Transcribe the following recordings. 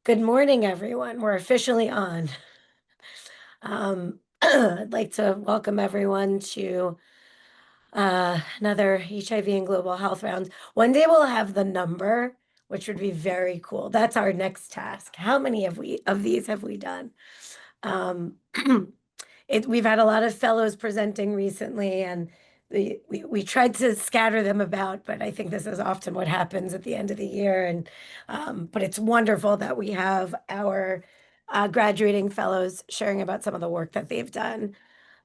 Good morning, everyone. We're officially on. I'd like to welcome everyone to another HIV and global health round. One day we'll have the number, which would be very cool. That's our next task. How many of these have we done? Um, we've had a lot of fellows presenting recently, and we tried to scatter them about, but I think this is often what happens at the end of the year. But it's wonderful that we have our graduating fellows sharing about some of the work that they've done.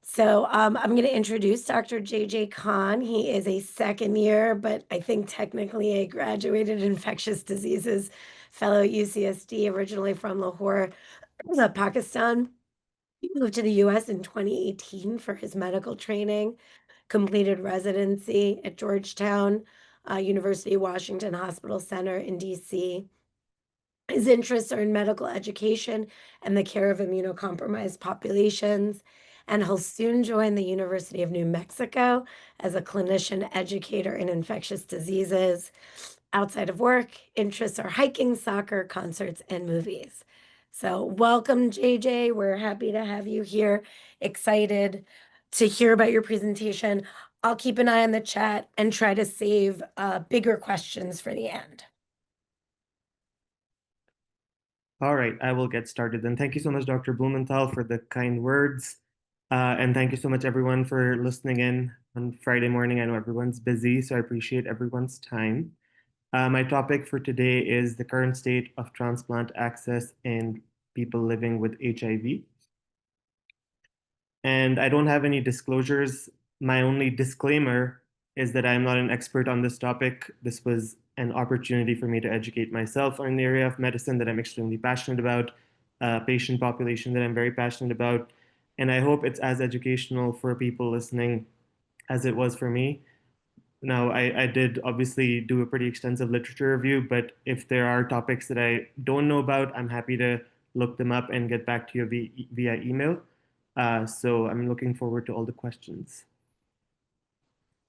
So I'm going to introduce Dr. JJ Khan. He is a second year, but I think technically a graduated infectious diseases fellow at UCSD, originally from Lahore, Pakistan. He moved to the US in 2018 for his medical training, completed residency at Georgetown, University of Washington Hospital Center in DC. His interests are in medical education and the care of immunocompromised populations. And he'll soon join the University of New Mexico as a clinician educator in infectious diseases. Outside of work, interests are hiking, soccer, concerts, and movies. So, welcome, JJ. We're happy to have you here. Excited to hear about your presentation. I'll keep an eye on the chat and try to save bigger questions for the end. All right, I will get started then. Thank you so much, Dr. Blumenthal, for the kind words. And thank you so much, everyone, for listening in on Friday morning. I know everyone's busy, so I appreciate everyone's time. My topic for today is the current state of transplant access in people living with HIV. And I don't have any disclosures. My only disclaimer is that I'm not an expert on this topic. This was an opportunity for me to educate myself on an area of medicine that I'm extremely passionate about, a patient population that I'm very passionate about. And I hope it's as educational for people listening as it was for me. Now, I did obviously do a pretty extensive literature review, but if there are topics that I don't know about, I'm happy to look them up and get back to you via email. So I'm looking forward to all the questions.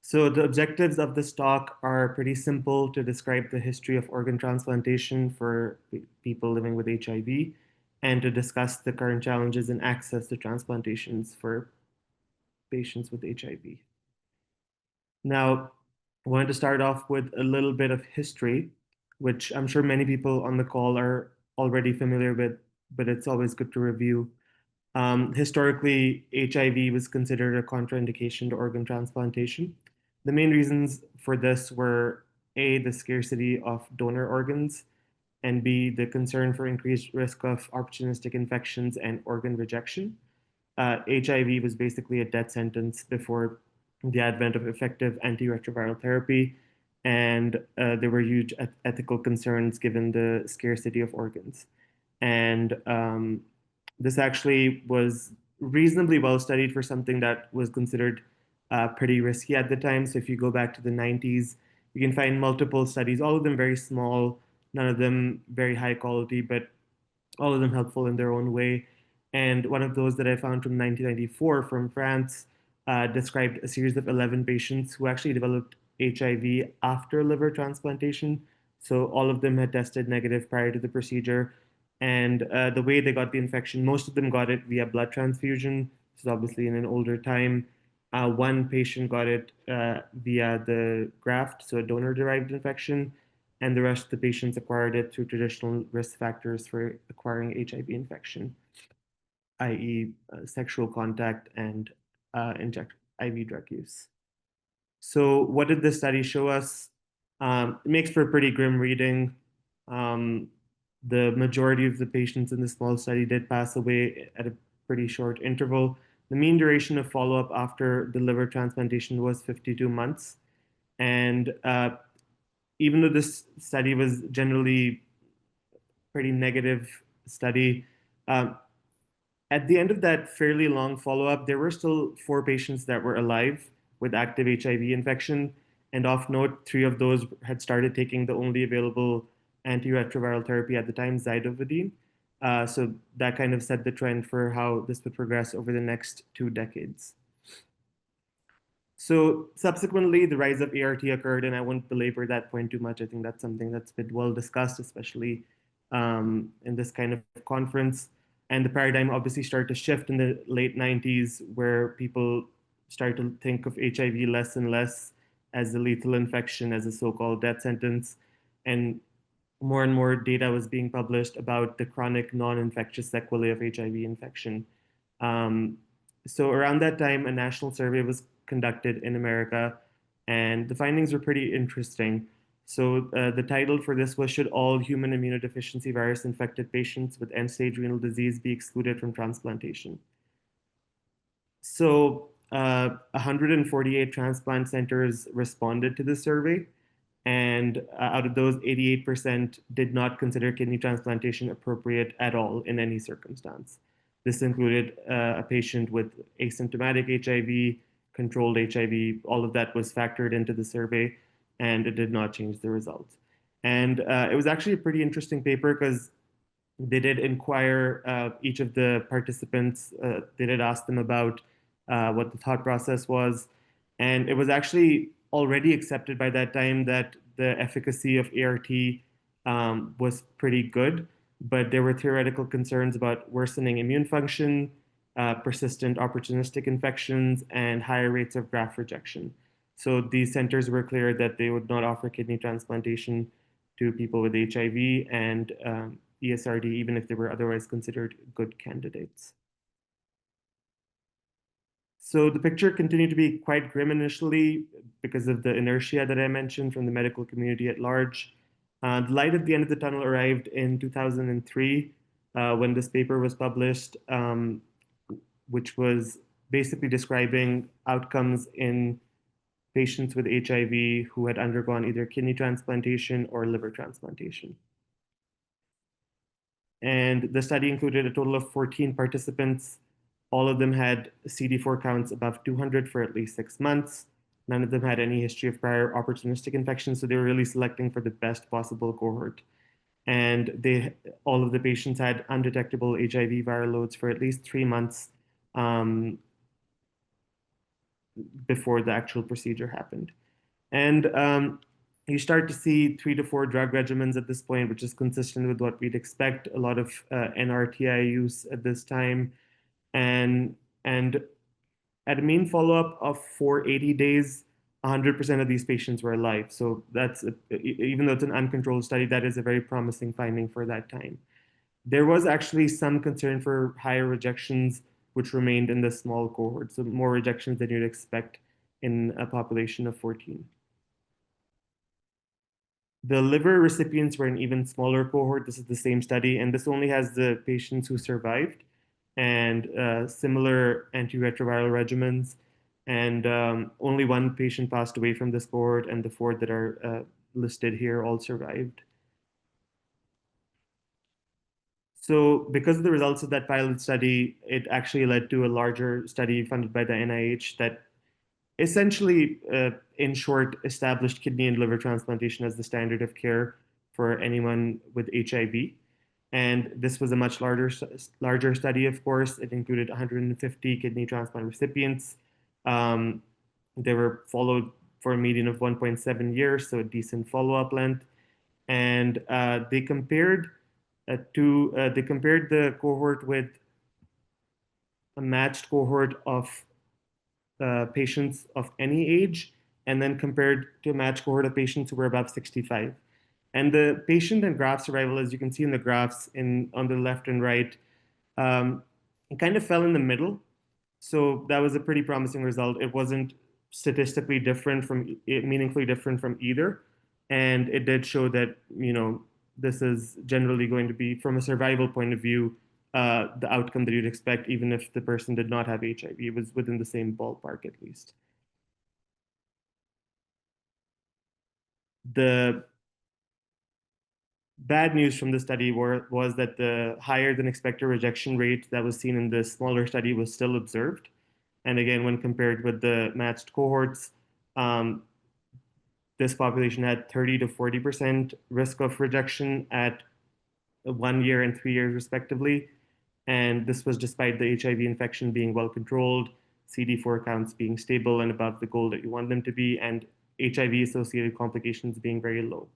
So the objectives of this talk are pretty simple: to describe the history of organ transplantation for people living with HIV, and to discuss the current challenges in access to transplantations for patients with HIV. Now, I wanted to start off with a little bit of history, which I'm sure many people on the call are already familiar with, but it's always good to review. Historically, HIV was considered a contraindication to organ transplantation. The main reasons for this were A, the scarcity of donor organs, and B, the concern for increased risk of opportunistic infections and organ rejection. HIV was basically a death sentence before the advent of effective antiretroviral therapy, and there were huge ethical concerns given the scarcity of organs. And this actually was reasonably well studied for something that was considered pretty risky at the time. So if you go back to the 90s, you can find multiple studies, all of them very small, none of them very high quality, but all of them helpful in their own way. And one of those that I found from 1994 from France described a series of 11 patients who actually developed HIV after liver transplantation. So all of them had tested negative prior to the procedure. And the way they got the infection, most of them got it via blood transfusion. This is obviously in an older time. One patient got it via the graft, so a donor derived infection, and the rest of the patients acquired it through traditional risk factors for acquiring HIV infection, i.e., sexual contact and inject IV drug use. So, what did this study show us? It makes for pretty grim reading. Um, the majority of the patients in the small study did pass away at a pretty short interval. The mean duration of follow up after the liver transplantation was 52 months. And even though this study was generally pretty negative study, um, at the end of that fairly long follow up, there were still four patients that were alive with active HIV infection. And off note, three of those had started taking the only available antiretroviral therapy at the time, zidovudine. So that kind of set the trend for how this would progress over the next 2 decades. So subsequently, the rise of ART occurred, and I won't belabor that point too much. I think that's something that's been well discussed, especially in this kind of conference. And the paradigm obviously started to shift in the late 90s, where people started to think of HIV less and less as a lethal infection, as a so-called death sentence. And more data was being published about the chronic non-infectious sequelae of HIV infection. Um, so around that time, a national survey was conducted in America, and the findings were pretty interesting. So the title for this was, "Should all human immunodeficiency virus infected patients with end-stage renal disease be excluded from transplantation?" So 148 transplant centers responded to the survey, and out of those, 88% did not consider kidney transplantation appropriate at all in any circumstance. This included a patient with asymptomatic HIV, controlled HIV. All of that was factored into the survey, and it did not change the results. And it was actually a pretty interesting paper because they did inquire each of the participants. They did ask them about what the thought process was, and it was actually already accepted by that time that the efficacy of ART was pretty good, but there were theoretical concerns about worsening immune function, persistent opportunistic infections, and higher rates of graft rejection. So these centers were clear that they would not offer kidney transplantation to people with HIV and ESRD, even if they were otherwise considered good candidates. So the picture continued to be quite grim initially because of the inertia that I mentioned from the medical community at large. The light at the end of the tunnel arrived in 2003 when this paper was published, which was basically describing outcomes in patients with HIV who had undergone either kidney transplantation or liver transplantation. And the study included a total of 14 participants. All of them had CD4 counts above 200 for at least 6 months. None of them had any history of prior opportunistic infections, so they were really selecting for the best possible cohort. And all of the patients had undetectable HIV viral loads for at least 3 months um, before the actual procedure happened. And you start to see 3 to 4 drug regimens at this point, which is consistent with what we'd expect. A lot of NRTI use at this time, and at a mean follow-up of 480 days, 100% of these patients were alive. So even though it's an uncontrolled study, that is a very promising finding for that time. There was actually some concern for higher rejections, which remained in the small cohort, so more rejections than you'd expect in a population of 14. The liver recipients were an even smaller cohort. This is the same study, and this only has the patients who survived and similar antiretroviral regimens. And only one patient passed away from this cohort, and the 4 that are listed here all survived. So, because of the results of that pilot study, it actually led to a larger study funded by the NIH that essentially, in short, established kidney and liver transplantation as the standard of care for anyone with HIV. And this was a much larger study, of course. It included 150 kidney transplant recipients. Um, they were followed for a median of 1.7 years, so a decent follow-up length. And they compared the cohort with a matched cohort of patients of any age, and then compared to a matched cohort of patients who were above 65. And the patient and graft survival, as you can see in the graphs on the left and right, it kind of fell in the middle. So that was a pretty promising result. It wasn't statistically meaningfully different from either. And it did show that, this is generally going to be, from a survival point of view, the outcome that you'd expect, even if the person did not have HIV. It was within the same ballpark, at least. The bad news from the study was that the higher than expected rejection rate that was seen in the smaller study was still observed. And again, when compared with the matched cohorts, um, this population had 30 to 40% risk of rejection at 1 year and 3 years, respectively. And this was despite the HIV infection being well controlled, CD4 counts being stable and above the goal that you want them to be, and HIV associated complications being very low.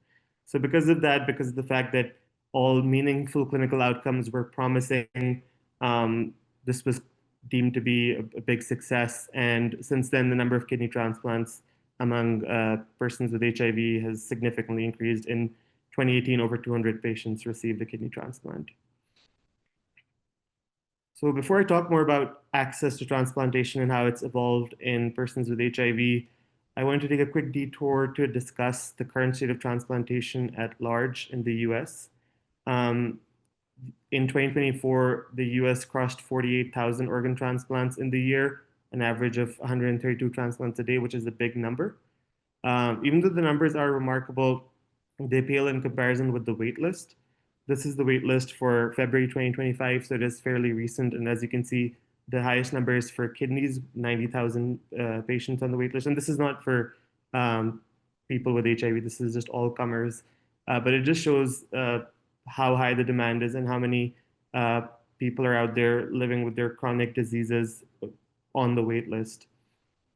So, because of that, because of the fact that all meaningful clinical outcomes were promising. Um, this was deemed to be a big success. And since then, the number of kidney transplants among persons with HIV has significantly increased. In 2018, over 200 patients received a kidney transplant. So before I talk more about access to transplantation and how it's evolved in persons with HIV, I want to take a quick detour to discuss the current state of transplantation at large in the US. Um, in 2024, the US crossed 48,000 organ transplants in the year, an average of 132 transplants a day, which is a big number. Even though the numbers are remarkable, they pale in comparison with the wait list. This is the wait list for February 2025, so it is fairly recent. And as you can see, the highest number is for kidneys, 90,000 patients on the wait list. And this is not for um, people with HIV, this is just all comers. But it just shows how high the demand is and how many uh, people are out there living with their chronic diseases on the wait list.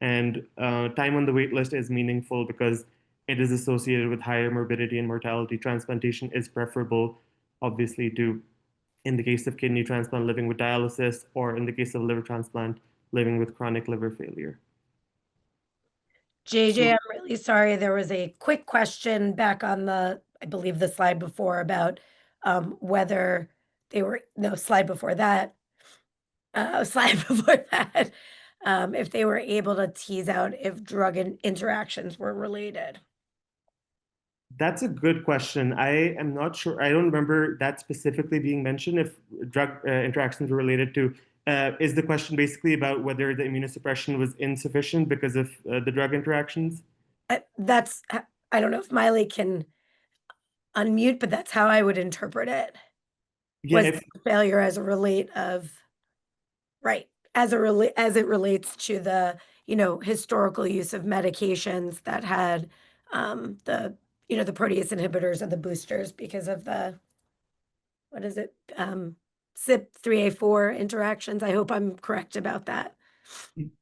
And time on the wait list is meaningful because it is associated with higher morbidity and mortality. Transplantation is preferable, obviously, to, in the case of kidney transplant, living with dialysis, or in the case of liver transplant, living with chronic liver failure. JJ, So I'm really sorry. There was a quick question back on I believe the slide before about whether they were, no, slide before that, slide before that, if they were able to tease out if interactions were related. that's a good question. I am not sure. I don't remember that specifically being mentioned. If drug interactions were related to, is the question basically about whether the immunosuppression was insufficient because of the drug interactions? That's, I don't know if Miley can unmute, but that's how I would interpret it. Yeah, Was if failure as a relate of, right, as it relates to the, historical use of medications that had the, the protease inhibitors and the boosters because of the, what is it? CYP3A4 interactions. I hope I'm correct about that.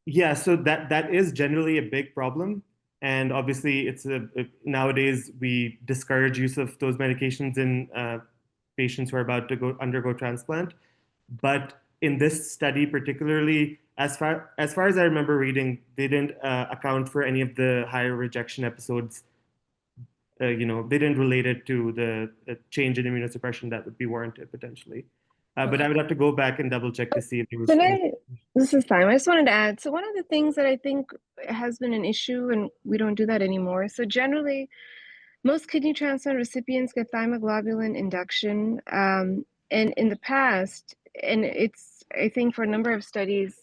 Yeah, so that is generally a big problem, and obviously nowadays we discourage use of those medications in patients who are about to go undergo transplant. But in this study, particularly, as far as I remember reading, they didn't account for any of the higher rejection episodes. They didn't relate it to the change in immunosuppression that would be warranted potentially. But Okay. I would have to go back and double check to see if there was Can any. I, this is time. I just wanted to add. So one of the things that I think has been an issue, and we don't do that anymore. So generally, most kidney transplant recipients get thymoglobulin induction. And in the past, and I think for a number of studies,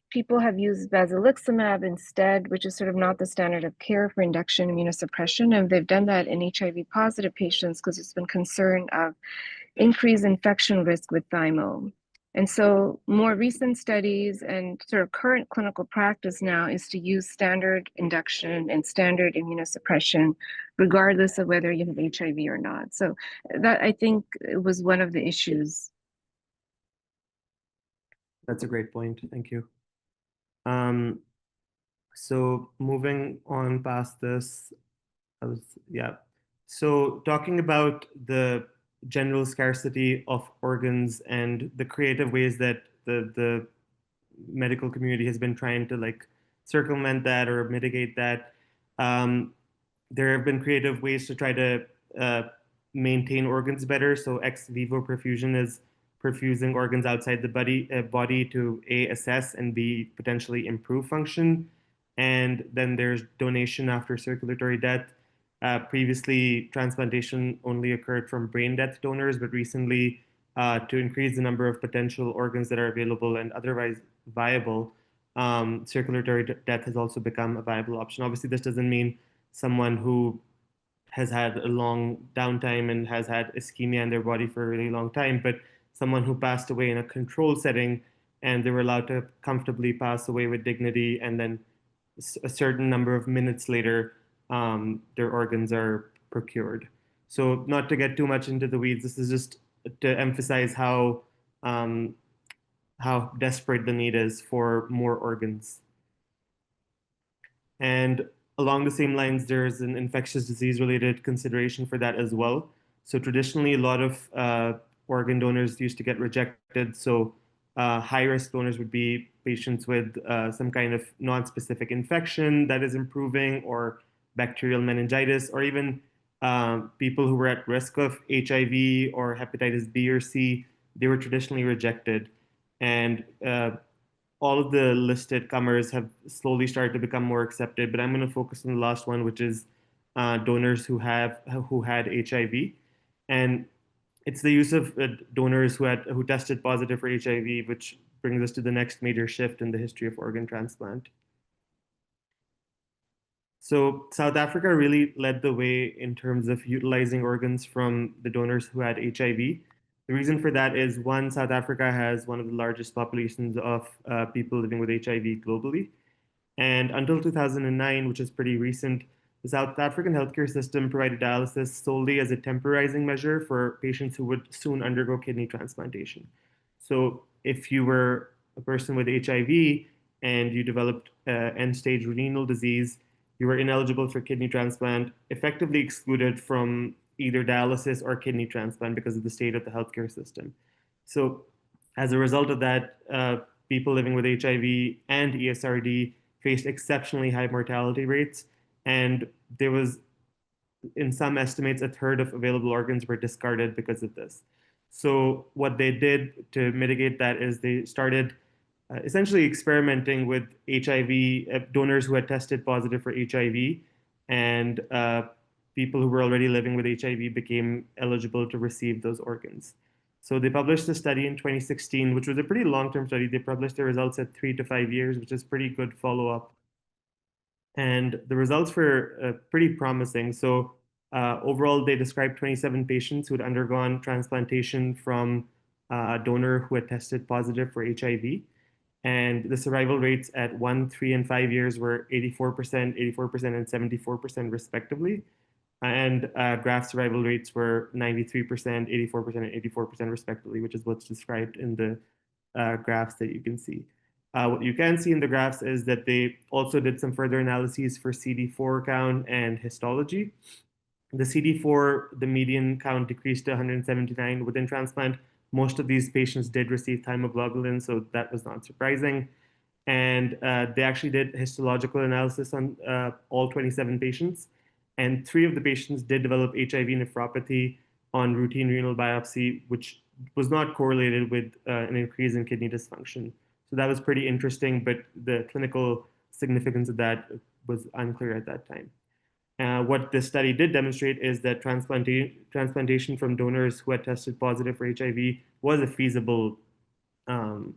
people have used basiliximab instead, which is sort of not the standard of care for induction immunosuppression. And they've done that in HIV positive patients because there's been concern of increased infection risk with thymo. And so more recent studies and sort of current clinical practice now is to use standard induction and standard immunosuppression, regardless of whether you have HIV or not. So that, I think, was one of the issues. That's a great point. Thank you. Um, so moving on past this, yeah. So talking about the general scarcity of organs and the creative ways that the medical community has been trying to like circumvent that or mitigate that. Um, there have been creative ways to try to uh, maintain organs better. So ex vivo perfusion is perfusing organs outside the body to A, assess, and B, potentially improve function. And then there's donation after circulatory death. Previously, transplantation only occurred from brain death donors, but recently, to increase the number of potential organs that are available and otherwise viable, circulatory death has also become a viable option. Obviously, this doesn't mean someone who has had a long downtime and has had ischemia in their body for a really long time, but someone who passed away in a controlled setting and they were allowed to comfortably pass away with dignity, and then a certain number of minutes later, their organs are procured. So, not to get too much into the weeds, this is just to emphasize um, how desperate the need is for more organs. And along the same lines, there's an infectious disease related consideration for that as well. So traditionally, a lot of organ donors used to get rejected. So high-risk donors would be patients with some kind of non-specific infection that is improving, or bacterial meningitis, or even people who were at risk of HIV or hepatitis B or C. They were traditionally rejected. And all of the listed comers have slowly started to become more accepted, but I'm going to focus on the last one, which is donors who had HIV, and it's the use of donors who tested positive for HIV, which brings us to the next major shift in the history of organ transplant. So South Africa really led the way in terms of utilizing organs from the donors who had HIV. The reason for that is, one, South Africa has one of the largest populations of people living with HIV globally. And until 2009, which is pretty recent, the South African healthcare system provided dialysis solely as a temporizing measure for patients who would soon undergo kidney transplantation. So if you were a person with HIV and you developed end-stage renal disease, you were ineligible for kidney transplant, effectively excluded from either dialysis or kidney transplant because of the state of the healthcare system. So as a result of that, people living with HIV and ESRD faced exceptionally high mortality rates, and there was, in some estimates, a third of available organs were discarded because of this. So what they did to mitigate that is they started essentially experimenting with HIV donors who had tested positive for HIV, and people who were already living with HIV became eligible to receive those organs. So they published a study in 2016, which was a pretty long-term study. They published the results at 3 to 5 years, which is pretty good follow-up. And the results were pretty promising. So overall, they described 27 patients who had undergone transplantation from a donor who had tested positive for HIV. And the survival rates at 1, 3, and 5 years were 84%, 84%, and 74% respectively. And graft survival rates were 93%, 84%, and 84% respectively, which is what's described in the graphs that you can see. What you can see in the graphs is that they also did some further analyses for CD4 count and histology. The CD4, the median count decreased to 179 within transplant. Most of these patients did receive thymoglobulin, so that was not surprising. And they actually did histological analysis on all 27 patients. And 3 of the patients did develop HIV nephropathy on routine renal biopsy, which was not correlated with an increase in kidney dysfunction. So that was pretty interesting, but the clinical significance of that was unclear at that time. What this study did demonstrate is that transplantation from donors who had tested positive for HIV was a um,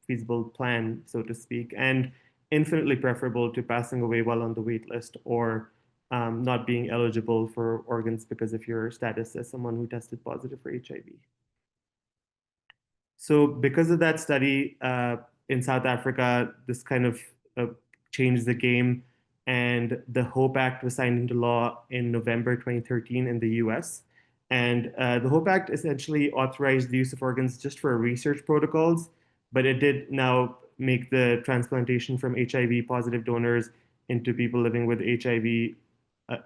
feasible plan, so to speak, and infinitely preferable to passing away while on the wait list, or not being eligible for organs because of your status as someone who tested positive for HIV. So because of that study in South Africa, this kind of changed the game, and the HOPE Act was signed into law in November 2013 in the US. And the HOPE Act essentially authorized the use of organs just for research protocols, but it did now make the transplantation from HIV positive donors into people living with HIV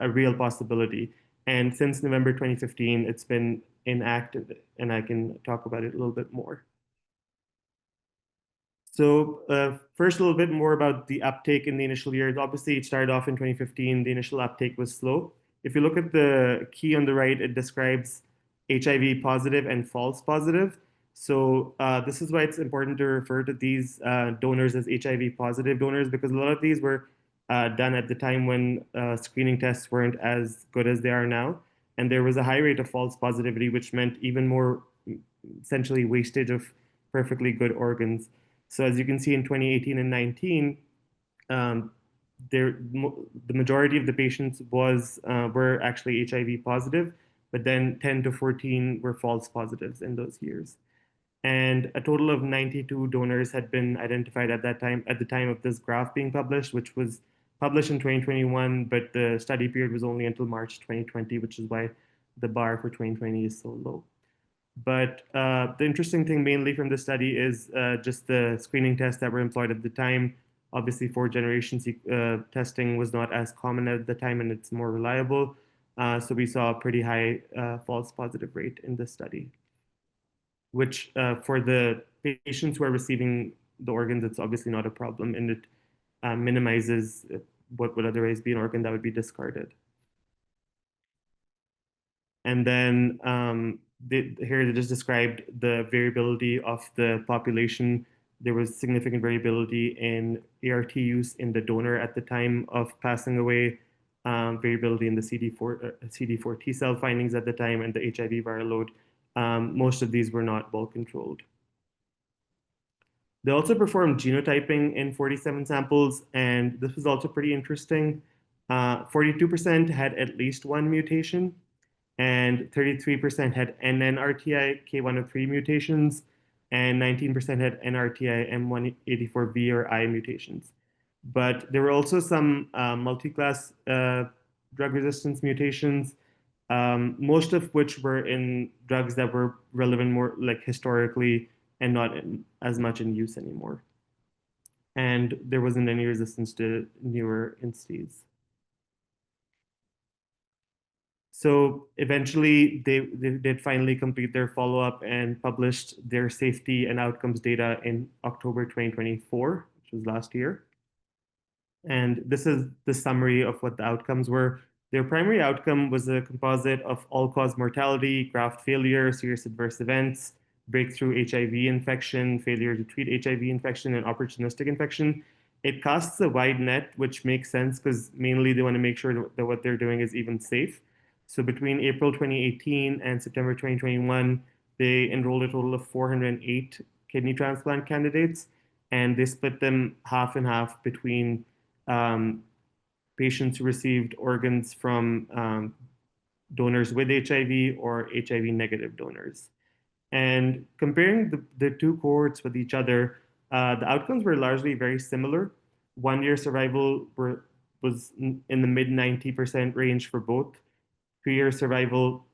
a real possibility. And since November 2015, it's been enacted, and I can talk about it a little bit more. So first, a little bit more about the uptake in the initial years. Obviously, it started off in 2015. The initial uptake was slow. If you look at the key on the right, it describes HIV positive and false positive. So this is why it's important to refer to these donors as HIV positive donors, because a lot of these were done at the time when screening tests weren't as good as they are now. And there was a high rate of false positivity, which meant even more, essentially, wastage of perfectly good organs. So as you can see in 2018 and 19, um, the majority of the patients were actually HIV positive, but then 10 to 14 were false positives in those years. And a total of 92 donors had been identified at that time, at the time of this graph being published, which was published in 2021, but the study period was only until March 2020, which is why the bar for 2020 is so low. But the interesting thing mainly from the study is just the screening tests that were employed at the time. Obviously, fourth generation testing was not as common at the time, and it's more reliable. So we saw a pretty high false positive rate in this study, which for the patients who are receiving the organs, it's obviously not a problem, and it minimizes what would otherwise be an organ that would be discarded. And then here they just described the variability of the population. There was significant variability in ART use in the donor at the time of passing away, variability in the CD4 T cell findings at the time, and the HIV viral load. Most of these were not well controlled. They also performed genotyping in 47 samples, and this was also pretty interesting. 42% had at least one mutation, and 33% had NNRTI K103 mutations, and 19% had NRTI M184V or I mutations. But there were also some multi-class drug resistance mutations, most of which were in drugs that were relevant more like historically and not as much in use anymore. And there wasn't any resistance to newer entities. So eventually, they did finally complete their follow-up and published their safety and outcomes data in October 2024, which was last year. And this is the summary of what the outcomes were. Their primary outcome was a composite of all-cause mortality, graft failure, serious adverse events, breakthrough HIV infection, failure to treat HIV infection, and opportunistic infection. It casts a wide net, which makes sense because mainly they want to make sure that what they're doing is even safe. So between April 2018 and September 2021, they enrolled a total of 408 kidney transplant candidates, and they split them half and half between um, patients who received organs from donors with HIV or HIV negative donors. And comparing the two cohorts with each other, the outcomes were largely very similar. 1 year survival was in the mid 90% range for both. 2 year survival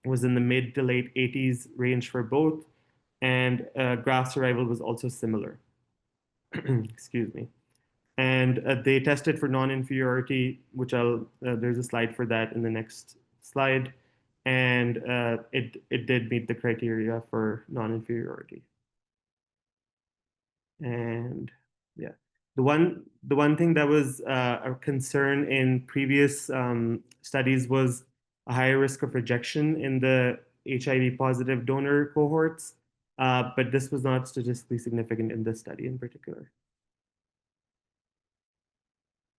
was in the mid to late 80s range for both. And graft survival was also similar. Excuse me. And they tested for non-inferiority, which there's a slide for that in the next slide, and it did meet the criteria for non-inferiority. And yeah, the one thing that was a concern in previous studies was a higher risk of rejection in the HIV positive donor cohorts, but this was not statistically significant in this study in particular.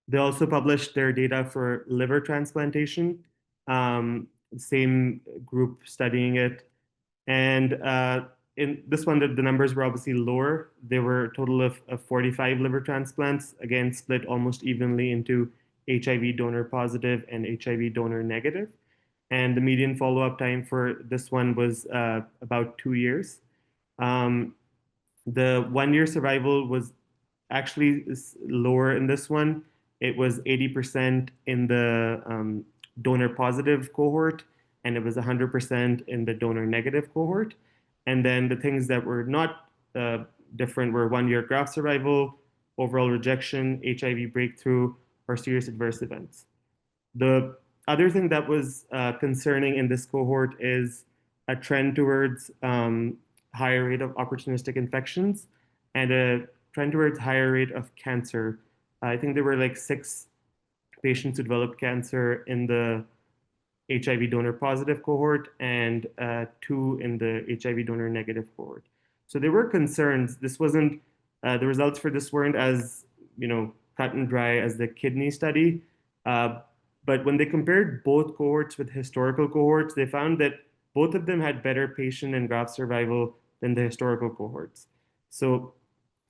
They also published their data for liver transplantation, same group studying it. And in this one, the numbers were obviously lower. There were a total of 45 liver transplants, again, split almost evenly into HIV donor positive and HIV donor negative. And the median follow-up time for this one was about 2 years. Um, the 1 year survival was actually lower in this one. It was 80% in the donor positive cohort, and it was 100% in the donor negative cohort. And then the things that were not different were 1 year graft survival, overall rejection, HIV breakthrough, or serious adverse events. The other thing that was concerning in this cohort is a trend towards higher rate of opportunistic infections and a trend towards higher rate of cancer. I think there were like 6 patients who developed cancer in the HIV donor positive cohort and 2 in the HIV donor negative cohort. So there were concerns. This wasn't the results for this weren't as cut and dry as the kidney study. But when they compared both cohorts with historical cohorts, they found that both of them had better patient and graft survival than the historical cohorts. So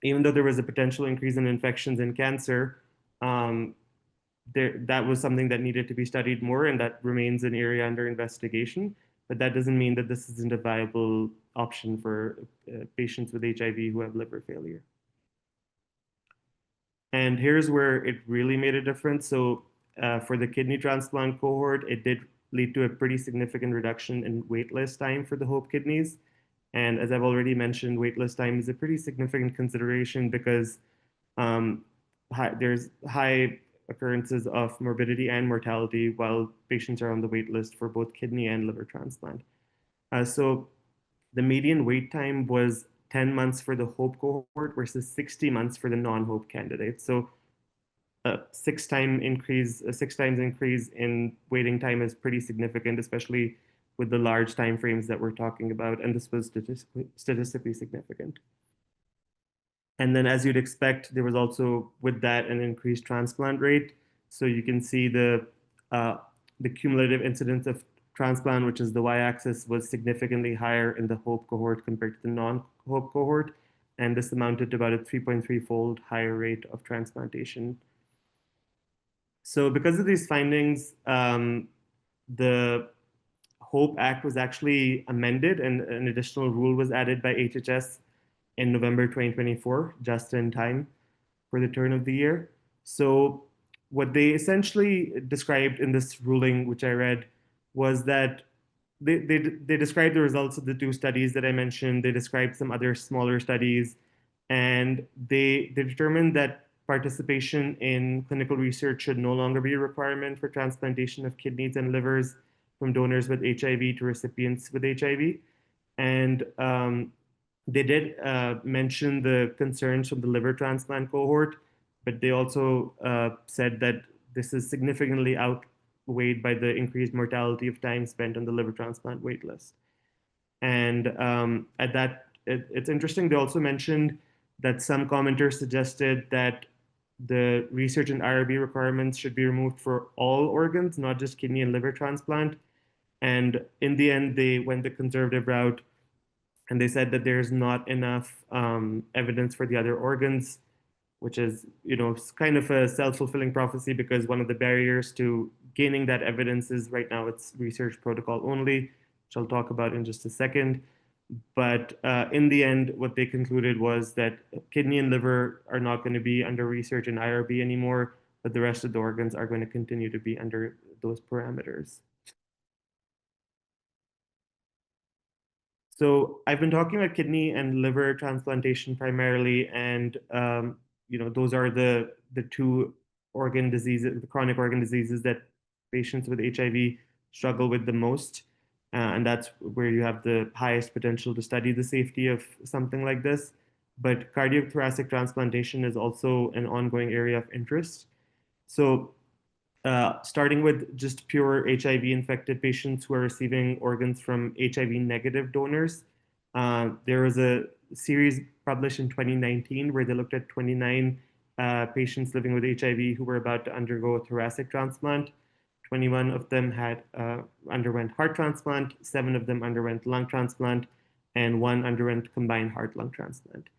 even though there was a potential increase in infections and cancer, that was something that needed to be studied more, and that remains an area under investigation. But that doesn't mean that this isn't a viable option for patients with HIV who have liver failure. And here's where it really made a difference. So for the kidney transplant cohort, it did lead to a pretty significant reduction in waitlist time for the HOPE kidneys. And as I've already mentioned, waitlist time is a pretty significant consideration because there's high occurrences of morbidity and mortality while patients are on the wait list for both kidney and liver transplant. So the median wait time was 10 months for the HOPE cohort versus 60 months for the non-HOPE candidates. So a 6 times increase in waiting time is pretty significant, especially with the large time frames that we're talking about, and this was statistically significant. And then, as you'd expect, there was also with that an increased transplant rate. So you can see the cumulative incidence of transplant, which is the y-axis, was significantly higher in the HOPE cohort compared to the non-HOPE cohort, and this amounted to about a 3.3-fold higher rate of transplantation. So because of these findings, the HOPE Act was actually amended and an additional rule was added by HHS in November 2024, just in time for the turn of the year. So what they essentially described in this ruling, which I read, was that they described the results of the two studies that I mentioned. They described some other smaller studies, and they determined that participation in clinical research should no longer be a requirement for transplantation of kidneys and livers from donors with HIV to recipients with HIV. And they did mention the concerns from the liver transplant cohort, but they also said that this is significantly outweighed by the increased mortality of time spent on the liver transplant wait list. And at that, it's interesting. They also mentioned that some commenters suggested that the research and IRB requirements should be removed for all organs, not just kidney and liver transplant. And in the end, they went the conservative route, and they said that there's not enough evidence for the other organs, which is, kind of a self-fulfilling prophecy, because one of the barriers to gaining that evidence is right now it's research protocol only, which I'll talk about in just a second. But in the end, what they concluded was that kidney and liver are not going to be under research and IRB anymore, but the rest of the organs are going to continue to be under those parameters. So I've been talking about kidney and liver transplantation primarily, and those are the two organ diseases, the chronic organ diseases that patients with HIV struggle with the most, and that's where you have the highest potential to study the safety of something like this. But cardiothoracic transplantation is also an ongoing area of interest. So starting with just pure HIV infected patients who are receiving organs from HIV negative donors. There was a series published in 2019 where they looked at 29 patients living with HIV who were about to undergo a thoracic transplant. 21 of them had underwent heart transplant, 7 of them underwent lung transplant, and 1 underwent combined heart-lung transplant.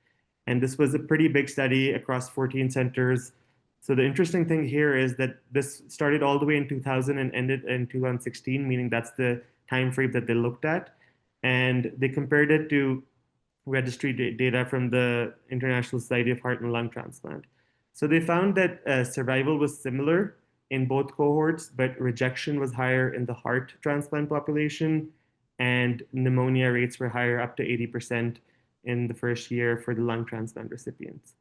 And this was a pretty big study across 14 centers. So the interesting thing here is that this started all the way in 2000 and ended in 2016, meaning that's the time frame that they looked at. And they compared it to registry data from the International Society of Heart and Lung Transplant. So they found that survival was similar in both cohorts, but rejection was higher in the heart transplant population, and pneumonia rates were higher, up to 80% in the first year for the lung transplant recipients.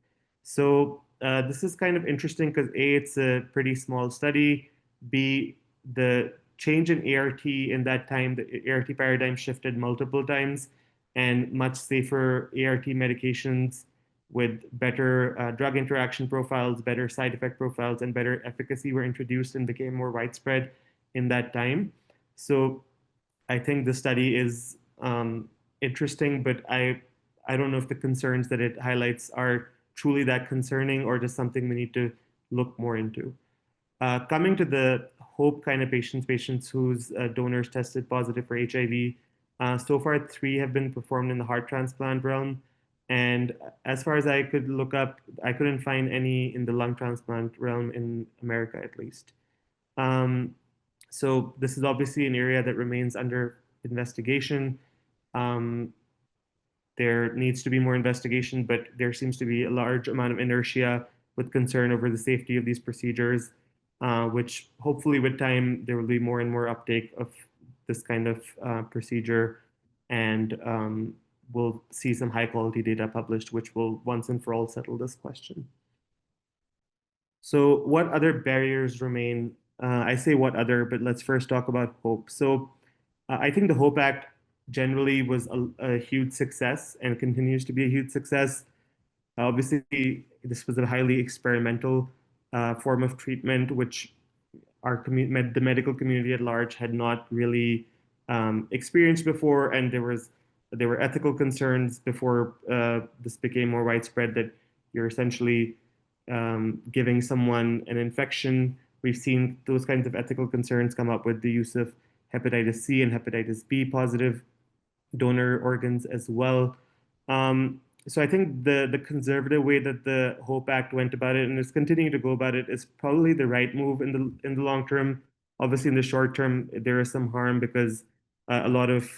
So this is kind of interesting because A, it's a pretty small study. B, the change in ART in that time, the ART paradigm shifted multiple times, and much safer ART medications with better drug interaction profiles, better side effect profiles, and better efficacy were introduced and became more widespread in that time. So I think the study is interesting, but I don't know if the concerns that it highlights are truly that concerning or just something we need to look more into. Coming to the HOPE kind of patients whose donors tested positive for HIV, so far 3 have been performed in the heart transplant realm. And as far as I could look up, I couldn't find any in the lung transplant realm in America, at least. So this is obviously an area that remains under investigation. There needs to be more investigation, but there seems to be a large amount of inertia with concern over the safety of these procedures, which hopefully with time there will be more and more uptake of this kind of procedure, and we'll see some high quality data published, which will once and for all settle this question. So, what other barriers remain? I say what other, but let's first talk about hope. So, I think the Hope Act generally was a huge success and continues to be a huge success. Obviously, this was a highly experimental form of treatment, which the medical community at large had not really experienced before, and there were ethical concerns before this became more widespread that you're essentially giving someone an infection. We've seen those kinds of ethical concerns come up with the use of hepatitis C and hepatitis B positive donor organs as well. So I think the conservative way that the Hope Act went about it and is continuing to go about it is probably the right move in the long term. Obviously, in the short term, there is some harm because a lot of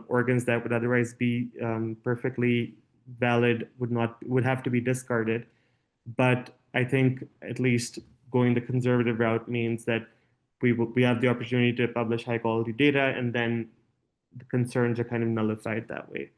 organs that would otherwise be perfectly valid would have to be discarded. But I think at least going the conservative route means that we have the opportunity to publish high quality data, and then the concerns are kind of nullified that way.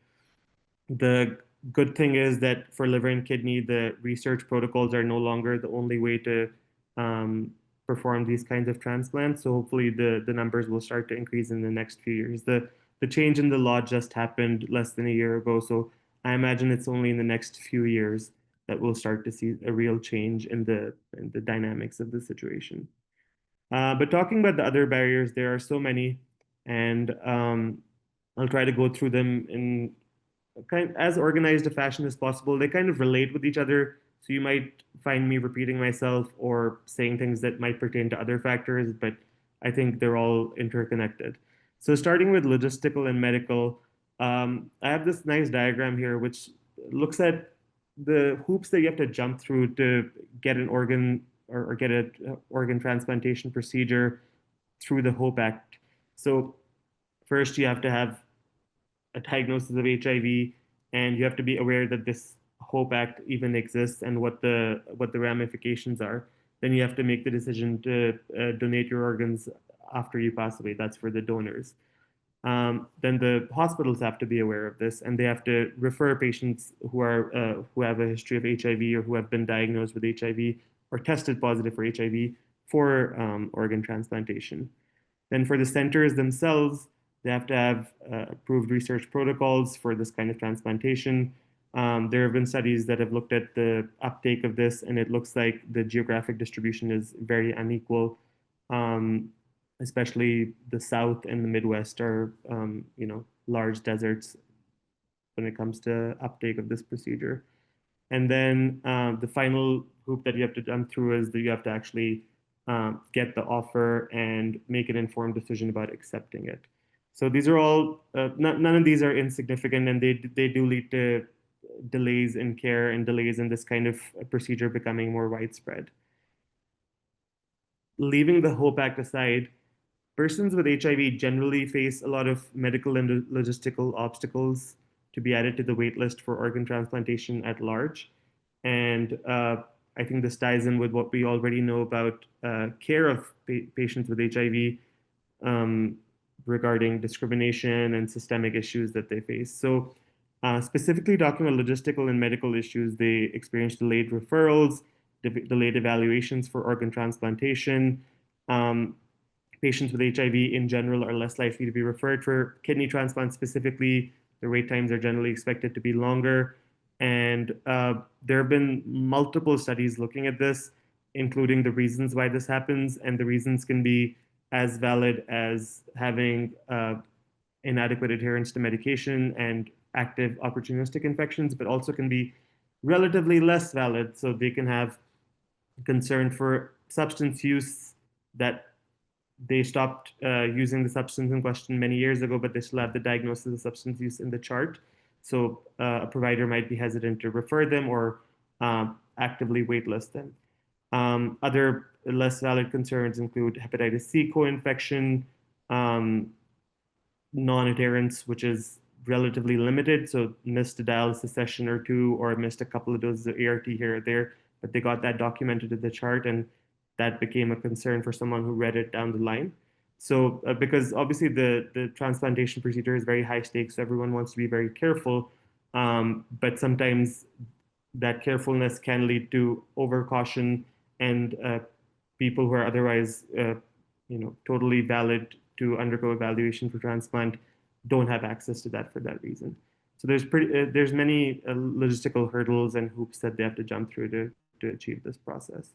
The good thing is that for liver and kidney, the research protocols are no longer the only way to um, perform these kinds of transplants. So hopefully the numbers will start to increase in the next few years. The change in the law just happened less than a year ago, so I imagine it's only in the next few years that we'll start to see a real change in the dynamics of the situation. But talking about the other barriers, there are so many, and I'll try to go through them in as organized a fashion as possible. They kind of relate with each other, so you might find me repeating myself or saying things that might pertain to other factors, but I think they're all interconnected. So starting with logistical and medical, I have this nice diagram here which looks at the hoops that you have to jump through to get an organ or get an organ transplantation procedure through the Hope Act. So first you have to have a diagnosis of HIV, and you have to be aware that this Hope Act even exists and what the ramifications are. Then you have to make the decision to donate your organs after you pass away. That's for the donors. Then the hospitals have to be aware of this, and they have to refer patients who have a history of HIV or who have been diagnosed with HIV or tested positive for HIV for organ transplantation. Then for the centers themselves, they have to have approved research protocols for this kind of transplantation. There have been studies that have looked at the uptake of this, and it looks like the geographic distribution is very unequal. Especially the South and the Midwest are, large deserts when it comes to uptake of this procedure. And then the final hoop that you have to jump through is that you have to actually get the offer and make an informed decision about accepting it. So these are all, none of these are insignificant, and they do lead to delays in care and delays in this kind of procedure becoming more widespread. Leaving the Hope Act aside, persons with HIV generally face a lot of medical and logistical obstacles to be added to the wait list for organ transplantation at large. And I think this ties in with what we already know about care of patients with HIV um, regarding discrimination and systemic issues that they face. So, specifically talking about logistical and medical issues, they experience delayed referrals, delayed evaluations for organ transplantation. Um, Patients with HIV in general are less likely to be referred for kidney transplant specifically. The wait times are generally expected to be longer. And there have been multiple studies looking at this, including the reasons why this happens. And the reasons can be as valid as having inadequate adherence to medication and active opportunistic infections, but also can be relatively less valid. So they can have concern for substance use that they stopped using the substance in question many years ago, but they still have the diagnosis of substance use in the chart. So a provider might be hesitant to refer them or actively waitlist them. Other less valid concerns include hepatitis C co-infection, um, non-adherence, which is relatively limited. So missed a dialysis session or two, or missed a couple of doses of ART here or there, but they got that documented in the chart, and that became a concern for someone who read it down the line. So because obviously the transplantation procedure is very high stakes, so everyone wants to be very careful, but sometimes that carefulness can lead to over caution and people who are otherwise, totally valid to undergo evaluation for transplant don't have access to that for that reason. So there's many logistical hurdles and hoops that they have to jump through to achieve this process.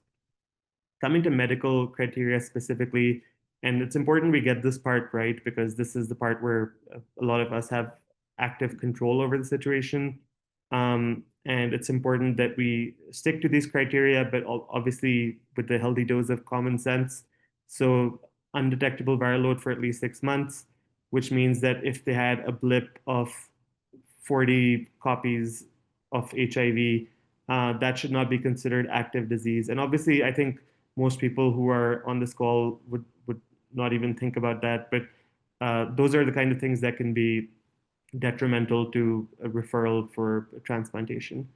Coming to medical criteria specifically, and it's important we get this part right because this is the part where a lot of us have active control over the situation. And it's important that we stick to these criteria, but obviously with a healthy dose of common sense. So, undetectable viral load for at least 6 months, which means that if they had a blip of 40 copies of HIV, that should not be considered active disease. And obviously, I think most people who are on this call would not even think about that. But those are the kind of things that can be detrimental to a referral for transplantation.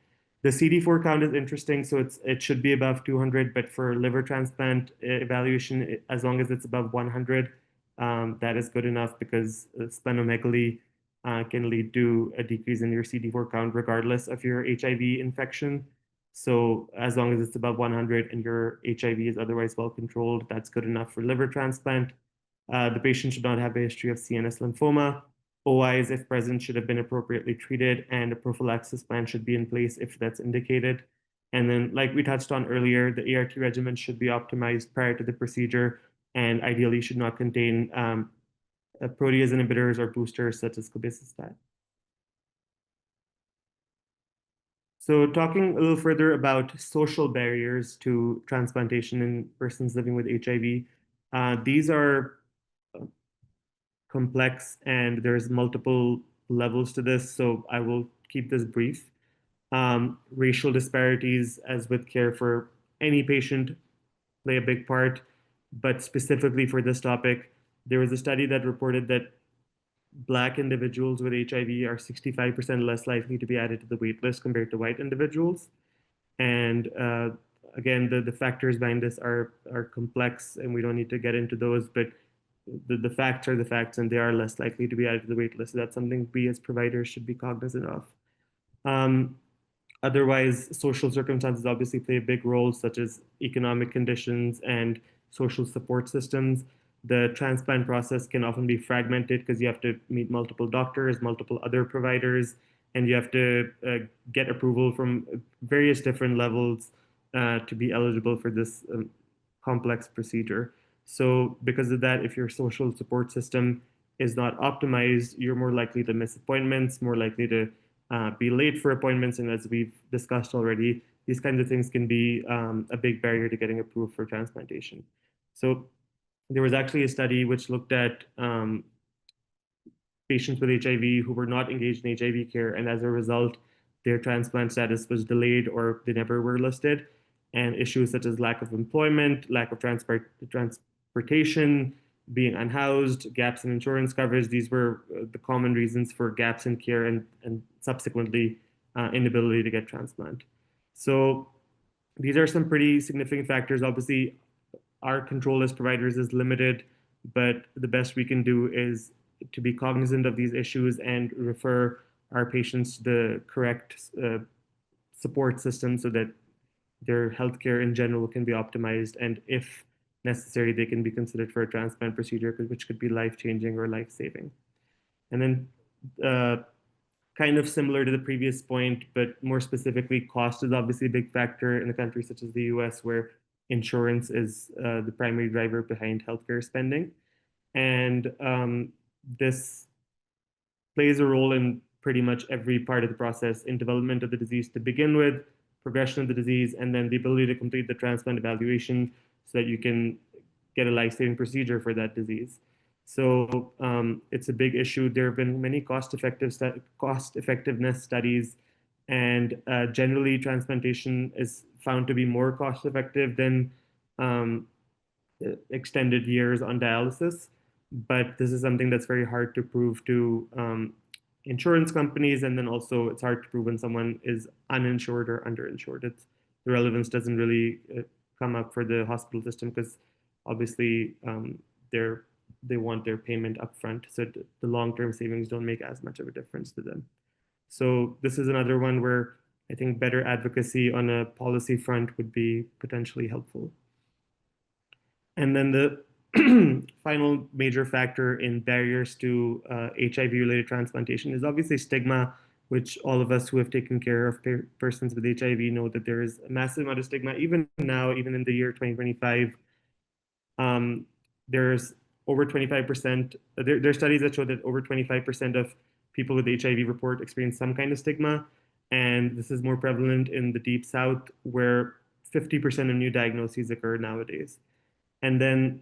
The CD4 count is interesting, so it should be above 200, but for liver transplant evaluation, as long as it's above 100, that is good enough because splenomegaly can lead to a decrease in your CD4 count regardless of your HIV infection. So as long as it's above 100 and your HIV is otherwise well controlled, that's good enough for liver transplant. The patient should not have a history of CNS lymphoma. OIs, if present, should have been appropriately treated, and a prophylaxis plan should be in place if that's indicated. And then, like we touched on earlier, the ART regimen should be optimized prior to the procedure and ideally should not contain protease inhibitors or boosters such as cobicistat. So, talking a little further about social barriers to transplantation in persons living with HIV, these are complex and there's multiple levels to this, so I will keep this brief. Racial disparities, as with care for any patient, play a big part, but specifically for this topic, there was a study that reported that Black individuals with HIV are 65% less likely to be added to the wait list compared to white individuals. And again, the factors behind this are complex, and we don't need to get into those. But the facts are the facts, and they are less likely to be added to the wait list. So that's something we as providers should be cognizant of. Um, Otherwise, social circumstances obviously play a big role, such as economic conditions and social support systems. The transplant process can often be fragmented because you have to meet multiple doctors, multiple other providers, and you have to get approval from various different levels to be eligible for this complex procedure. So, because of that, if your social support system is not optimized, you're more likely to miss appointments, more likely to be late for appointments. And as we've discussed already, these kinds of things can be a big barrier to getting approved for transplantation. So there was actually a study which looked at patients with HIV who were not engaged in HIV care, and as a result, their transplant status was delayed or they never were listed. And issues such as lack of employment, lack of transportation, being unhoused, gaps in insurance coverage, these were the common reasons for gaps in care and subsequently inability to get transplant. So these are some pretty significant factors. Obviously, our control as providers is limited, but the best we can do is to be cognizant of these issues and refer our patients to the correct support system so that their healthcare in general can be optimized, and if necessary, they can be considered for a transplant procedure, which could be life changing or life saving. And then, kind of similar to the previous point, but more specifically, cost is obviously a big factor in a country such as the US, where insurance is the primary driver behind healthcare spending. And this plays a role in pretty much every part of the process in development of the disease to begin with, progression of the disease, and then the ability to complete the transplant evaluation so that you can get a life-saving procedure for that disease. So it's a big issue. There have been many cost effectiveness studies, and generally transplantation is found to be more cost effective than um, extended years on dialysis. But this is something that's very hard to prove to insurance companies, and then also it's hard to prove when someone is uninsured or underinsured. The relevance doesn't really come up for the hospital system because obviously they want their payment upfront, so the long-term savings don't make as much of a difference to them. So this is another one where I think better advocacy on a policy front would be potentially helpful. And then the final major factor in barriers to HIV-related transplantation is obviously stigma, which all of us who have taken care of persons with HIV know that there is a massive amount of stigma. Even now, even in the year 2025, there's over 25%, there are studies that show that over 25% of people with HIV report experience some kind of stigma. And this is more prevalent in the Deep South, where 50% of new diagnoses occur nowadays. And then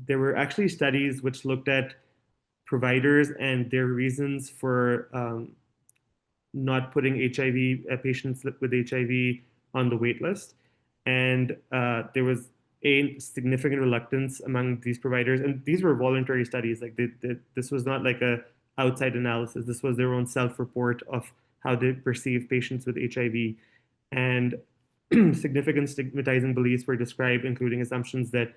there were actually studies which looked at providers and their reasons for not putting HIV patients with HIV on the wait list. And there was a significant reluctance among these providers. And these were voluntary studies. Like this was not like a outside analysis. This was their own self-report of how they perceive patients with HIV. And significant stigmatizing beliefs were described, including assumptions that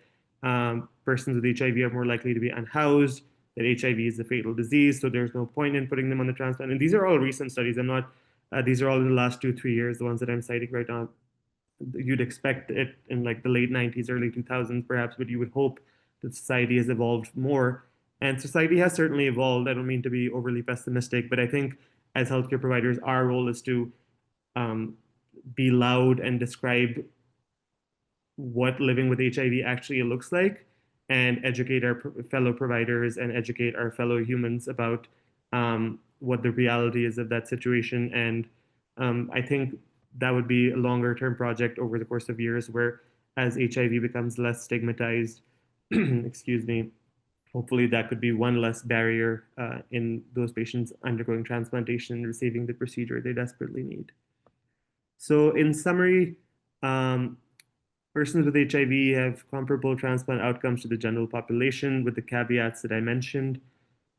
persons with HIV are more likely to be unhoused, that HIV is a fatal disease, so there's no point in putting them on the transplant. And these are all recent studies. These are all in the last 2-3 years, the ones that I'm citing right now. You'd expect it in like the late 90s, early 2000s, perhaps, but you would hope that society has evolved more. And society has certainly evolved. I don't mean to be overly pessimistic, but I think as healthcare providers, our role is to be loud and describe what living with HIV actually looks like, and educate our fellow providers and educate our fellow humans about what the reality is of that situation. And I think that would be a longer term project over the course of years, where as HIV becomes less stigmatized, excuse me, hopefully that could be one less barrier in those patients undergoing transplantation and receiving the procedure they desperately need. So in summary, persons with HIV have comparable transplant outcomes to the general population, with the caveats that I mentioned.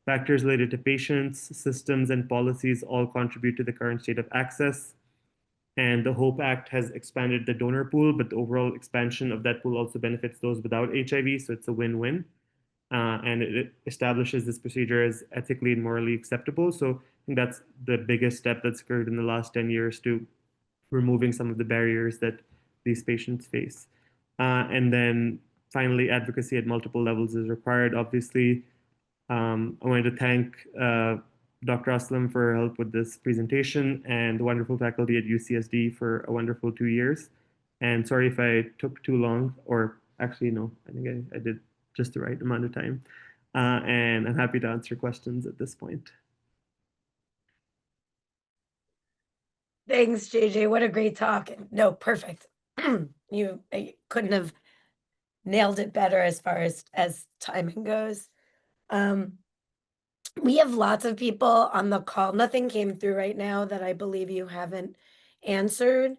Factors related to patients, systems, and policies all contribute to the current state of access. And the HOPE Act has expanded the donor pool, but the overall expansion of that pool also benefits those without HIV, so it's a win-win. And it establishes this procedure as ethically and morally acceptable. So I think that's the biggest step that's occurred in the last 10 years to removing some of the barriers that these patients face. And then finally, advocacy at multiple levels is required. Obviously, I wanted to thank Dr. Aslam for her help with this presentation, and the wonderful faculty at UCSD for a wonderful 2 years. And sorry if I took too long, or actually, no, I think I did just the right amount of time. And I'm happy to answer questions at this point. Thanks, JJ. What a great talk. No, perfect. You couldn't have nailed it better as far as timing goes. We have lots of people on the call. Nothing came through right now that I believe you haven't answered.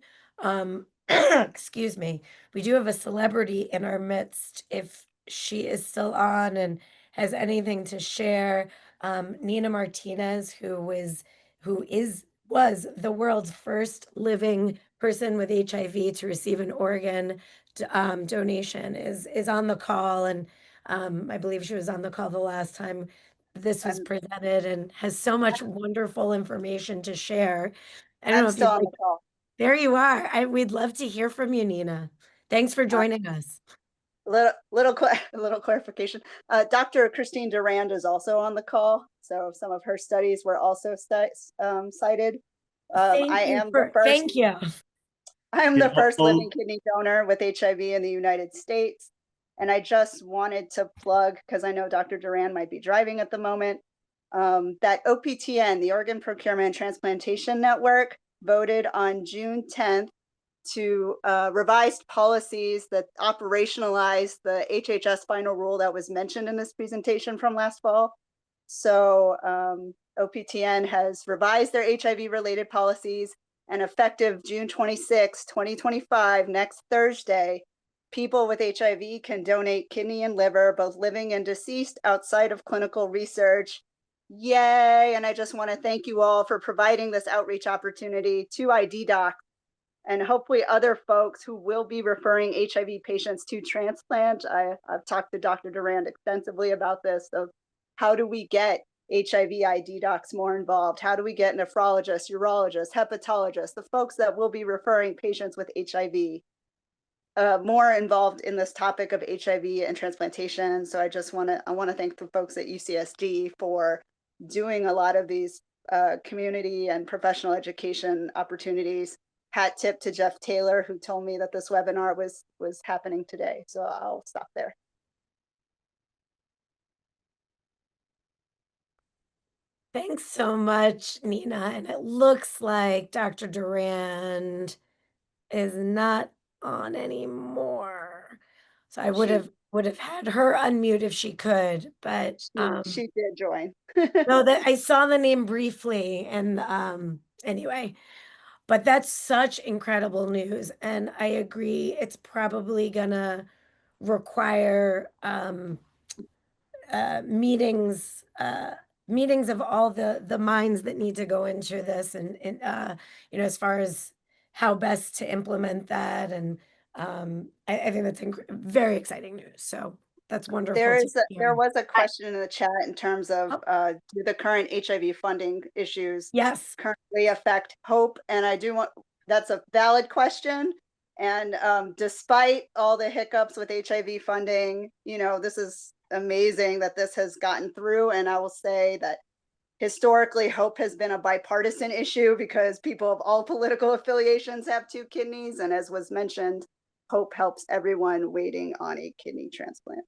Excuse me. We do have a celebrity in our midst, if she is still on and has anything to share. Nina Martinez, who was the world's first living person with HIV to receive an organ donation, is on the call, and I believe she was on the call the last time this was presented, and has so much wonderful information to share. I don't know if still you'd on like. the call. There you are. We'd love to hear from you, Nina. Thanks for joining us. Little clarification. Dr. Christine Durand is also on the call, so some of her studies were also cited. Thank you. I am the first living kidney donor with HIV in the United States. And I just wanted to plug, because I know Dr. Durand might be driving at the moment, that OPTN, the Organ Procurement and Transplantation Network, voted on June 10th to revised policies that operationalize the HHS final rule that was mentioned in this presentation from last fall. So OPTN has revised their HIV-related policies, and effective June 26, 2025, next Thursday, people with HIV can donate kidney and liver, both living and deceased, outside of clinical research. Yay! And I just want to thank you all for providing this outreach opportunity to ID Docs, and hopefully other folks who will be referring HIV patients to transplant. I've talked to Dr. Durand extensively about this, of how do we get HIV ID docs more involved? How do we get nephrologists, urologists, hepatologists, the folks that will be referring patients with HIV more involved in this topic of HIV and transplantation? So I want to thank the folks at UCSD for doing a lot of these community and professional education opportunities. Hat tip to Jeff Taylor, who told me that this webinar was happening today. So I'll stop there. Thanks so much, Nina. And it looks like Dr. Durand is not on anymore. So I would have had her unmute if she could, but she did join. no, that I saw the name briefly, and anyway, but that's such incredible news, and I agree it's probably gonna require meetings of all the minds that need to go into this, and you know, as far as how best to implement that, and I think that's very exciting news. So that's wonderful There to there hear. was a question in the chat in terms of Oh, do the current HIV funding issues yes. currently affect hope? And that's a valid question. And despite all the hiccups with HIV funding, you know, this is amazing that this has gotten through. And I will say that historically, hope has been a bipartisan issue because people of all political affiliations have two kidneys. And as was mentioned, hope helps everyone waiting on a kidney transplant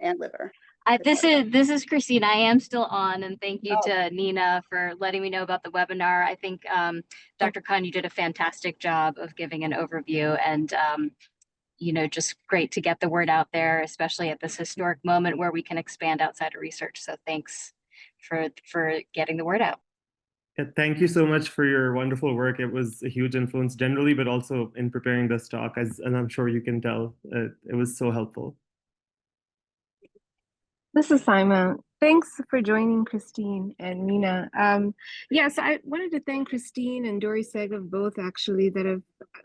and liver. This is Christine. I am still on, and thank you to Nina for letting me know about the webinar. I think Dr. Khan, you did a fantastic job of giving an overview, and you know, just great to get the word out there, especially at this historic moment where we can expand outside of research. So thanks for getting the word out. Yeah, thank you so much for your wonderful work. It was a huge influence generally, but also in preparing this talk, and I'm sure you can tell, it was so helpful. This is Simon. Thanks for joining Christine and Nina. So I wanted to thank Christine and Dori Segev both actually that have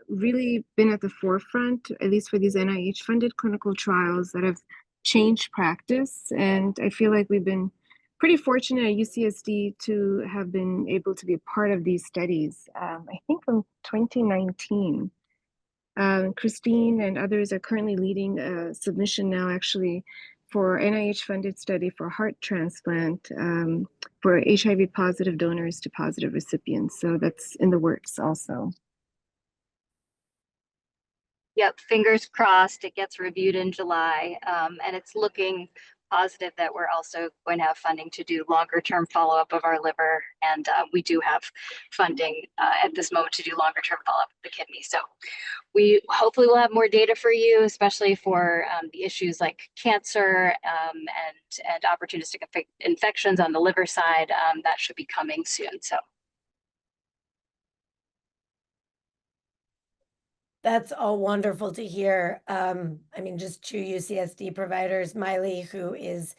really been at the forefront, at least for these NIH-funded clinical trials that have changed practice. And I feel like we've been pretty fortunate at UCSD to have been able to be a part of these studies. I think from 2019. Christine and others are currently leading a submission now actually for NIH-funded study for heart transplant for HIV positive donors to positive recipients. So that's in the works also. Yep, fingers crossed it gets reviewed in July. And it's looking positive that we're also going to have funding to do longer term follow-up of our liver. And we do have funding at this moment to do longer term follow-up of the kidney. So we hopefully will have more data for you, especially for the issues like cancer and opportunistic infections on the liver side. That should be coming soon. So. That's all wonderful to hear. I mean, just two UCSD providers, Miley, who is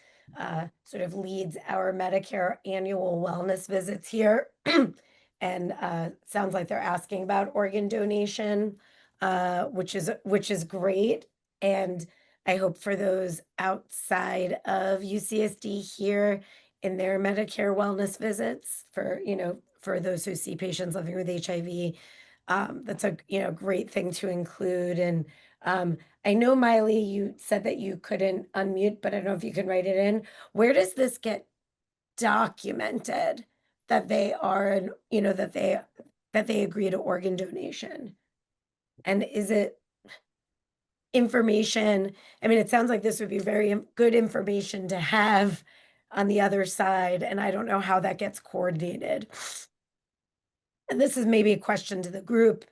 sort of leads our Medicare annual wellness visits here, and sounds like they're asking about organ donation, which is great. And I hope for those outside of UCSD here in their Medicare wellness visits for, you know, for those who see patients living with HIV. That's a great thing to include. And I know, Miley, you said that you couldn't unmute, but I don't know if you can write it in. Where does this get documented that they are, you know, that they agree to organ donation? And is it information? I mean, it sounds like this would be very good information to have on the other side, and I don't know how that gets coordinated. And this is maybe a question to the group.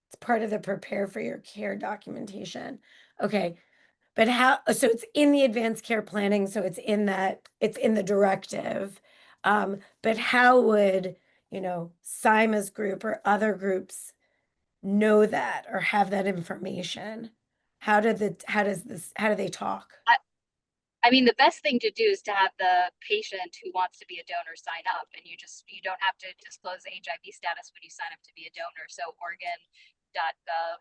It's part of the prepare for your care documentation. Okay. But so it's in the advanced care planning. So it's in the directive. But how would, you know, SIMA's group or other groups know that or have that information? How do they talk? I mean, the best thing to do is to have the patient who wants to be a donor sign up, and you don't have to disclose the HIV status when you sign up to be a donor. So organ.gov,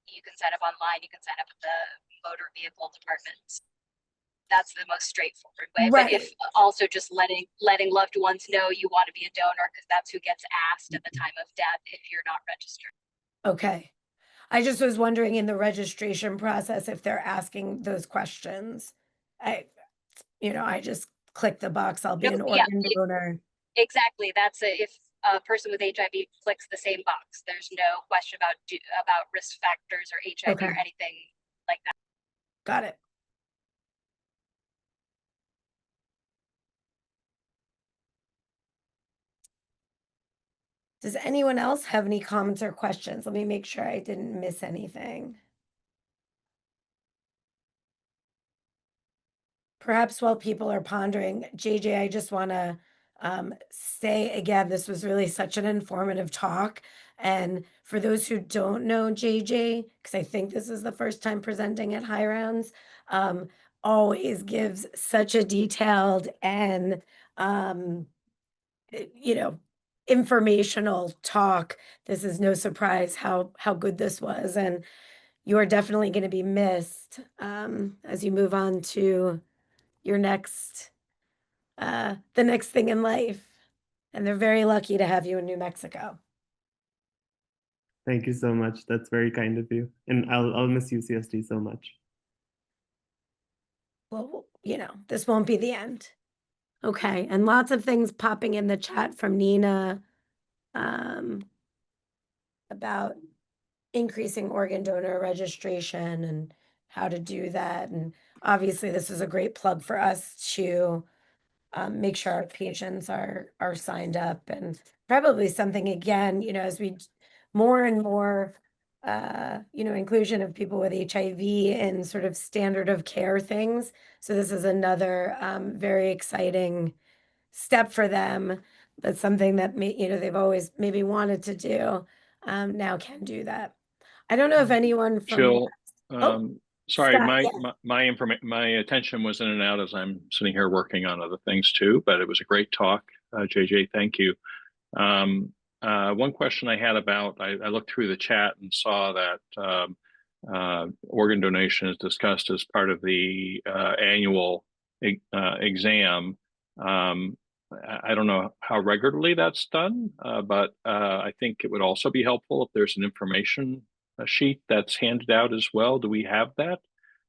you can sign up online, you can sign up at the motor vehicle department. that's the most straightforward way. But if Right. also just letting loved ones know you want to be a donor, because that's who gets asked at the time of death if you're not registered. Okay. I just was wondering in the registration process if they're asking those questions. I, I just click the box, I'll be No, an yeah, organ donor. exactly. That's if a person with HIV clicks the same box. There's no question about risk factors or HIV Okay. or anything like that. Got it. Does anyone else have any comments or questions? Let me make sure I didn't miss anything. Perhaps while people are pondering, JJ, I just want to say again, this was really such an informative talk. And for those who don't know JJ, because I think this is the first time presenting at High Rounds, always gives such a detailed and you know, informational talk. This is no surprise how good this was, and you are definitely going to be missed as you move on to your next the next thing in life. And they're very lucky to have you in New Mexico. Thank you so much. That's very kind of you. And I'll miss UCSD so much. Well, this won't be the end. Okay, and lots of things popping in the chat from Nina about increasing organ donor registration and how to do that. And obviously, this is a great plug for us to make sure our patients are signed up, and probably something again, as we more and more inclusion of people with HIV in sort of standard of care things. So this is another very exciting step for them. That's something that they've always maybe wanted to do. Now can do that. I don't know if anyone from Jill, oh, sorry, Scott, yeah. my attention was in and out as I'm sitting here working on other things too, but it was a great talk. JJ, thank you. One question I had about, I looked through the chat and saw that organ donation is discussed as part of the annual exam. I don't know how regularly that's done, but I think it would also be helpful if there's an information sheet that's handed out as well. Do we have that?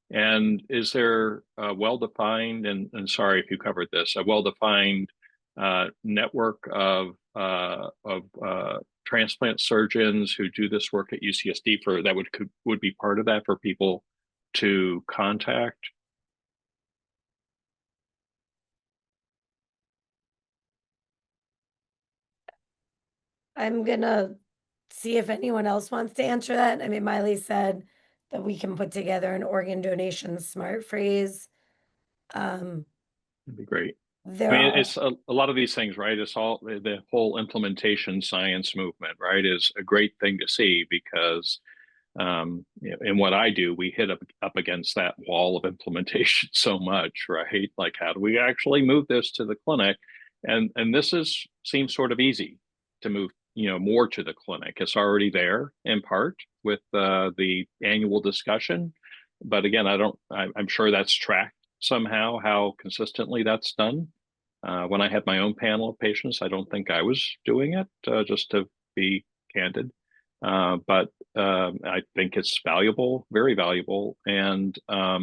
And is there a well-defined, and sorry if you covered this, a well-defined network of transplant surgeons who do this work at UCSD that would be part of that for people to contact? I'm gonna see if anyone else wants to answer that. I mean, Miley said that we can put together an organ donation smart phrase. That'd be great. There I mean, are, it's a lot of these things, right? It's all the whole implementation science movement, right, is a great thing to see because in what I do, we hit up against that wall of implementation so much, right? Like, how do we actually move this to the clinic? And this seems sort of easy to move, more to the clinic. It's already there in part with the annual discussion, but again, I'm sure that's tracked somehow how consistently that's done. When I had my own panel of patients, I don't think I was doing it, just to be candid. But I think it's valuable, very valuable, and I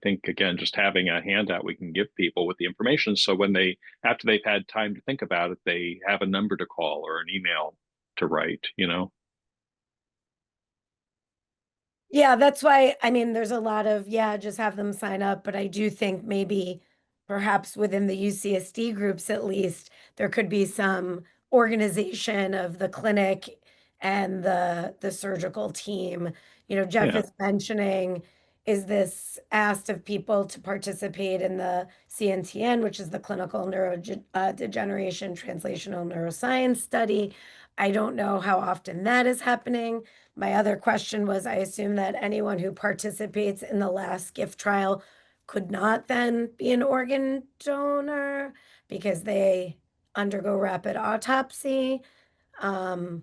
think again, just having a handout we can give people with the information, so when after they've had time to think about it, they have a number to call or an email to write. yeah, that's why, I mean, there's a lot of, just have them sign up, but I do think maybe perhaps within the UCSD groups at least, there could be some organization of the clinic and the surgical team. Jeff Yeah. is mentioning, is this asked of people to participate in the CNTN, which is the Clinical Neurodegeneration Translational Neuroscience Study? I don't know how often that is happening. My other question was, I assume that anyone who participates in the last gift trial could not then be an organ donor because they undergo rapid autopsy. Sorry,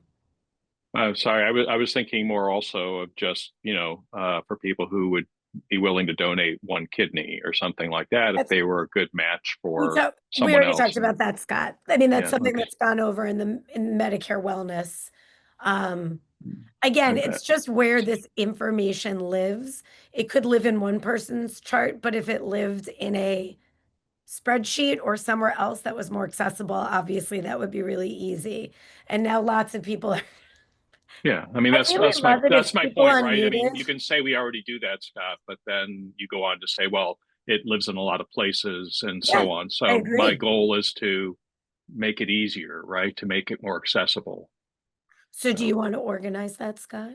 I was thinking more also of just, for people who would be willing to donate one kidney or something like that if they were a good match for we someone already else. talked about that, Scott. I mean, that's Yeah, something okay. that's gone over in Medicare wellness. Again, it's just where this information lives. It could live in one person's chart, but if it lived in a spreadsheet or somewhere else that was more accessible, obviously that would be really easy. And now lots of people are. Yeah, I mean I really love it if that's my people point, right? I mean, unmuted. you can say we already do that, Scott, but then you go on to say, well, it lives in a lot of places and Yes, so on. I So my agree. goal is to make it easier, right? To make it more accessible. So do So, you want to organize that, Scott?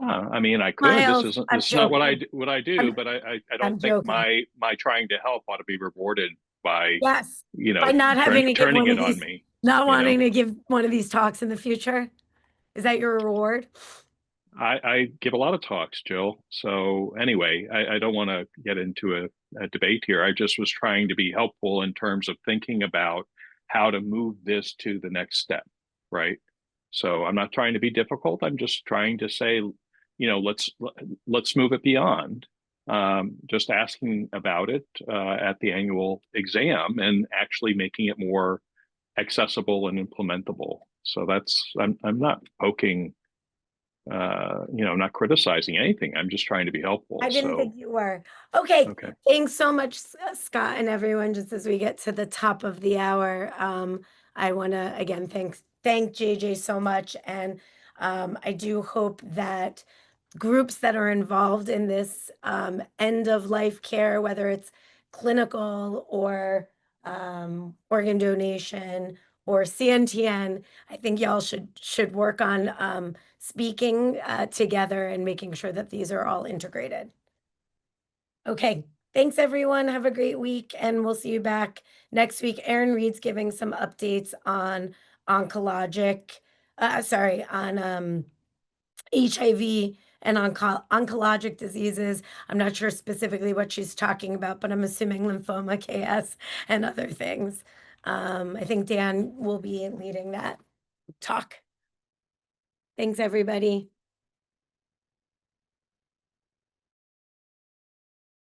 I mean, I could. Miles, I'm This is not joking. what I do, I'm, but I I'm don't think joking. my trying to help ought to be rewarded by, Yes, you by know, not having to give turning one it of on these, me. not You know, wanting to give one of these talks in the future. Is that your reward? I give a lot of talks, Jill. So anyway, I don't want to get into a debate here. I just was trying to be helpful in terms of thinking about how to move this to the next step, right? So I'm not trying to be difficult. I'm just trying to say, you know, let's move it beyond just asking about it at the annual exam and actually making it more accessible and implementable. So I'm not poking you know, I'm not criticizing anything. I'm just trying to be helpful. I didn't So, think you were. Okay, okay. thanks so much, Scott and everyone. Just as we get to the top of the hour, I want to again thank JJ so much, and I do hope that groups that are involved in this end of life care, whether it's clinical or organ donation or CNTN, I think y'all should work on speaking together and making sure that these are all integrated. Okay, thanks everyone. Have a great week, and we'll see you back next week. Erin Reed's giving some updates on oncologic, on HIV and oncologic diseases. I'm not sure specifically what she's talking about, but I'm assuming lymphoma, KS, and other things. I think Dan will be leading that talk. Thanks, everybody.